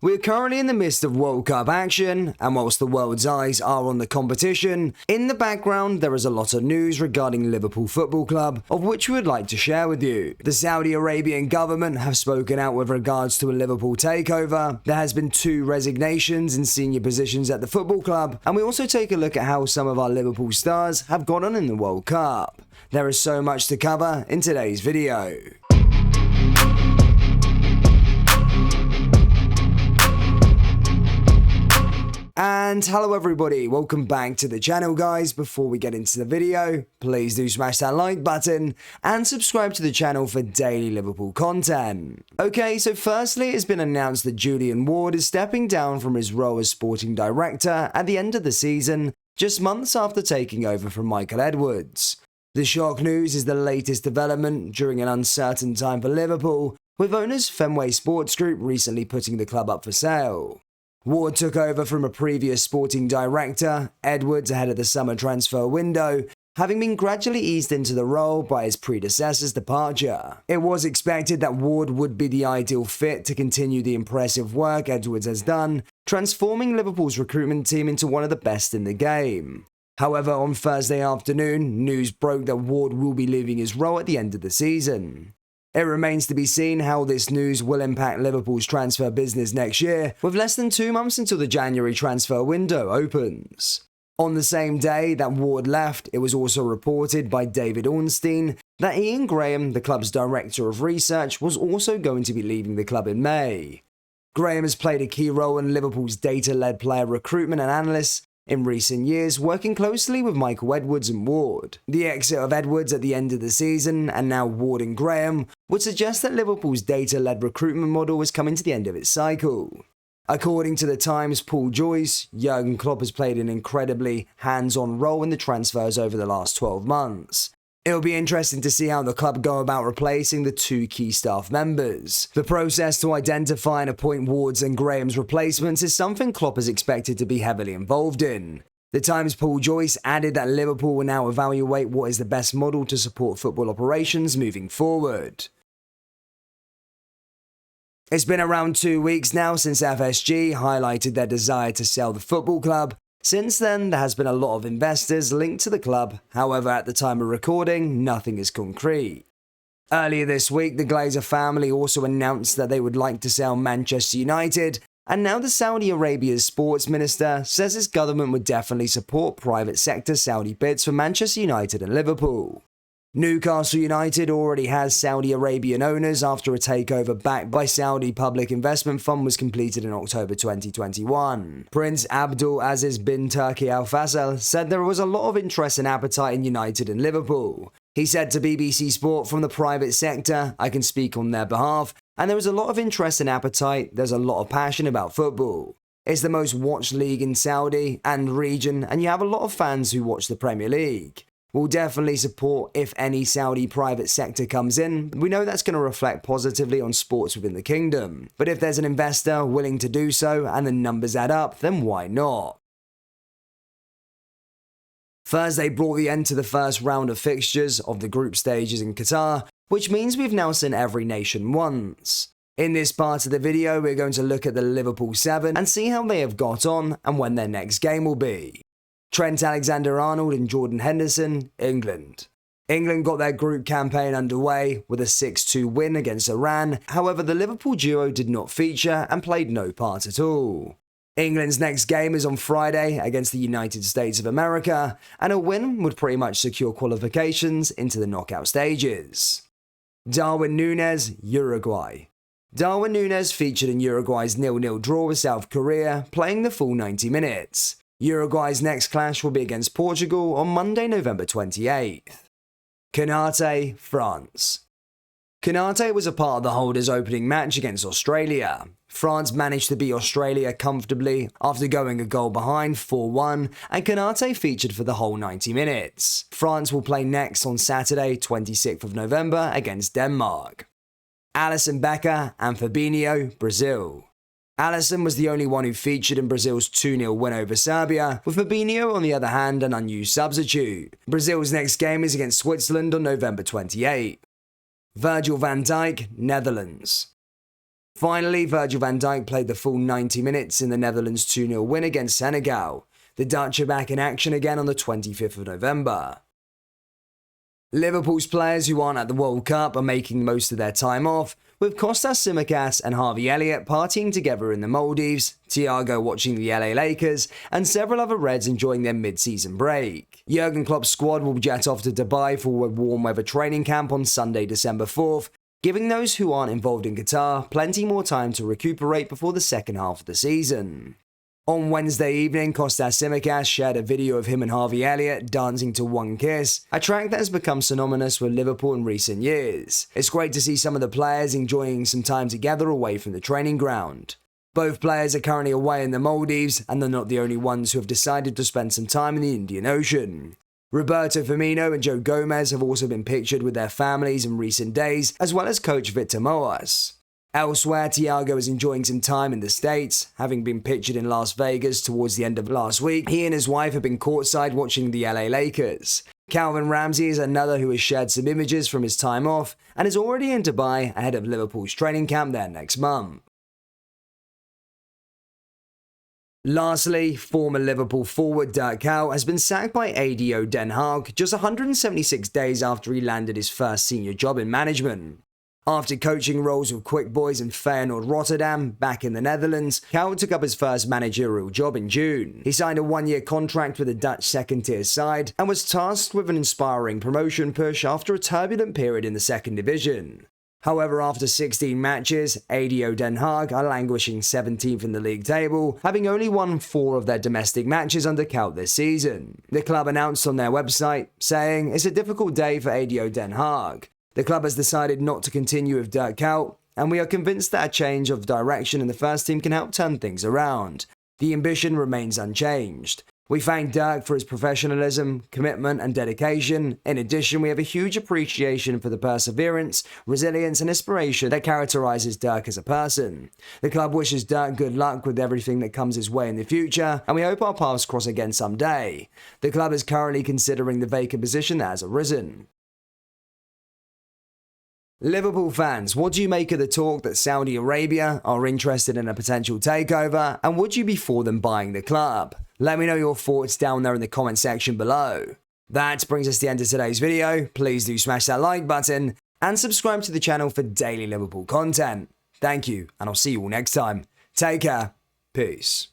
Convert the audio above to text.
We're currently in the midst of World Cup action, and whilst the world's eyes are on the competition, in the background there is a lot of news regarding Liverpool Football Club, of which we would like to share with you. The Saudi Arabian government have spoken out with regards to a Liverpool takeover, there has been 2 resignations in senior positions at the football club, and we also take a look at how some of our Liverpool stars have gone on in the World Cup. There is so much to cover in today's video. And hello everybody, welcome back to the channel guys. Before we get into the video, please do smash that like button and subscribe to the channel for daily Liverpool content. Okay, so firstly it's been announced that Julian is stepping down from his role as sporting director at the end of the season, just months after taking over from Michael Edwards. The shock news is the latest development during an uncertain time for Liverpool, with owners Fenway Sports Group recently putting the club up for sale. Ward took over from a previous sporting director, Edwards, ahead of the summer transfer window, having been gradually eased into the role by his predecessor's departure. It was expected that Ward would be the ideal fit to continue the impressive work Edwards has done, transforming Liverpool's recruitment team into one of the best in the game. However, on Thursday afternoon, news broke that Ward will be leaving his role at the end of the season. It remains to be seen how this news will impact Liverpool's transfer business next year, with less than 2 months until the January transfer window opens. On the same day that Ward left, it was also reported by David Ornstein that Ian Graham, the club's director of research, was also going to be leaving the club in May. Graham has played a key role in Liverpool's data-led player recruitment and analysts in recent years, working closely with Michael Edwards and Ward. The exit of Edwards at the end of the season, and now Ward and Graham, would suggest that Liverpool's data-led recruitment model is coming to the end of its cycle. According to the Times' Paul Joyce, Jurgen Klopp has played an incredibly hands-on role in the transfers over the last 12 months. It'll be interesting to see how the club go about replacing the 2 key staff members. The process to identify and appoint Ward's and Graham's replacements is something Klopp is expected to be heavily involved in. The Times' Paul Joyce added that Liverpool will now evaluate what is the best model to support football operations moving forward. It's been around 2 weeks now since FSG highlighted their desire to sell the football club. Since then, there has been a lot of investors linked to the club, however at the time of recording, nothing is concrete. Earlier this week, the Glazer family also announced that they would like to sell Manchester United, and now the Saudi Arabia's sports minister says his government would definitely support private sector Saudi bids for Manchester United and Liverpool. Newcastle United already has Saudi Arabian owners after a takeover backed by Saudi Public Investment Fund was completed in October 2021. Prince Abdul Aziz bin Turki Al Faisal said there was a lot of interest and appetite in United and Liverpool. He said to BBC Sport, "From the private sector, I can speak on their behalf, and there was a lot of interest and appetite, there's a lot of passion about football. It's the most watched league in Saudi and region, and you have a lot of fans who watch the Premier League. We'll definitely support if any Saudi private sector comes in. We know that's going to reflect positively on sports within the kingdom. But if there's an investor willing to do so and the numbers add up, then why not?" Thursday brought the end to the first round of fixtures of the group stages in Qatar, which means we've now seen every nation once. In this part of the video, we're going to look at the Liverpool 7 and see how they have got on and when their next game will be. Trent Alexander-Arnold and Jordan Henderson, England. England got their group campaign underway with a 6-2 win against Iran, however the Liverpool duo did not feature and played no part at all. England's next game is on Friday against the United States of America, and a win would pretty much secure qualifications into the knockout stages. Darwin Núñez, Uruguay. Darwin Núñez featured in Uruguay's 0-0 draw with South Korea, playing the full 90 minutes. Uruguay's next clash will be against Portugal on Monday, November 28th. Konaté, France. Konaté was a part of the holders' opening match against Australia. France managed to beat Australia comfortably after going a goal behind 4-1, and Konaté featured for the whole 90 minutes. France will play next on Saturday, 26th of November against Denmark. Alisson Becker and Fabinho, Brazil. Alisson was the only one who featured in Brazil's 2-0 win over Serbia, with Fabinho on the other hand an unused substitute. Brazil's next game is against Switzerland on November 28. Virgil van Dijk, Netherlands. Finally, Virgil van Dijk played the full 90 minutes in the Netherlands 2-0 win against Senegal. The Dutch are back in action again on the 25th of November. Liverpool's players who aren't at the World Cup are making the most of their time off, with Kostas Tsimikas and Harvey Elliott partying together in the Maldives, Thiago watching the LA Lakers, and several other Reds enjoying their mid-season break. Jurgen Klopp's squad will jet off to Dubai for a warm weather training camp on Sunday, December 4th, giving those who aren't involved in Qatar plenty more time to recuperate before the second half of the season. On Wednesday evening, Kostas Tsimikas shared a video of him and Harvey Elliott dancing to One Kiss, a track that has become synonymous with Liverpool in recent years. It's great to see some of the players enjoying some time together away from the training ground. Both players are currently away in the Maldives, and they're not the only ones who have decided to spend some time in the Indian Ocean. Roberto Firmino and Joe Gomez have also been pictured with their families in recent days, as well as coach Victor Moas. Elsewhere, Thiago is enjoying some time in the States, having been pictured in Las Vegas towards the end of last week. He and his wife have been courtside watching the LA Lakers. Calvin Ramsey is another who has shared some images from his time off and is already in Dubai ahead of Liverpool's training camp there next month. Lastly, former Liverpool forward Dirk Kuyt has been sacked by ADO Den Haag just 176 days after he landed his first senior job in management. After coaching roles with Quick Boys and Feyenoord Rotterdam back in the Netherlands, Kuyt took up his first managerial job in June. He signed a one-year contract with the Dutch second-tier side and was tasked with an inspiring promotion push after a turbulent period in the second division. However, after 16 matches, ADO Den Haag are languishing 17th in the league table, having only won 4 of their domestic matches under Kuyt this season. The club announced on their website, saying, "It's a difficult day for ADO Den Haag. The club has decided not to continue with Dirk Kuyt, and we are convinced that a change of direction in the first team can help turn things around. The ambition remains unchanged. We thank Dirk for his professionalism, commitment, and dedication. In addition, we have a huge appreciation for the perseverance, resilience, and inspiration that characterizes Dirk as a person. The club wishes Dirk good luck with everything that comes his way in the future, and we hope our paths cross again someday. The club is currently considering the vacant position that has arisen." Liverpool fans, what do you make of the talk that Saudi Arabia are interested in a potential takeover, and would you be for them buying the club? Let me know your thoughts down there in the comment section below. That brings us to the end of today's video. Please do smash that like button and subscribe to the channel for daily Liverpool content. Thank you, and I'll see you all next time. Take care. Peace.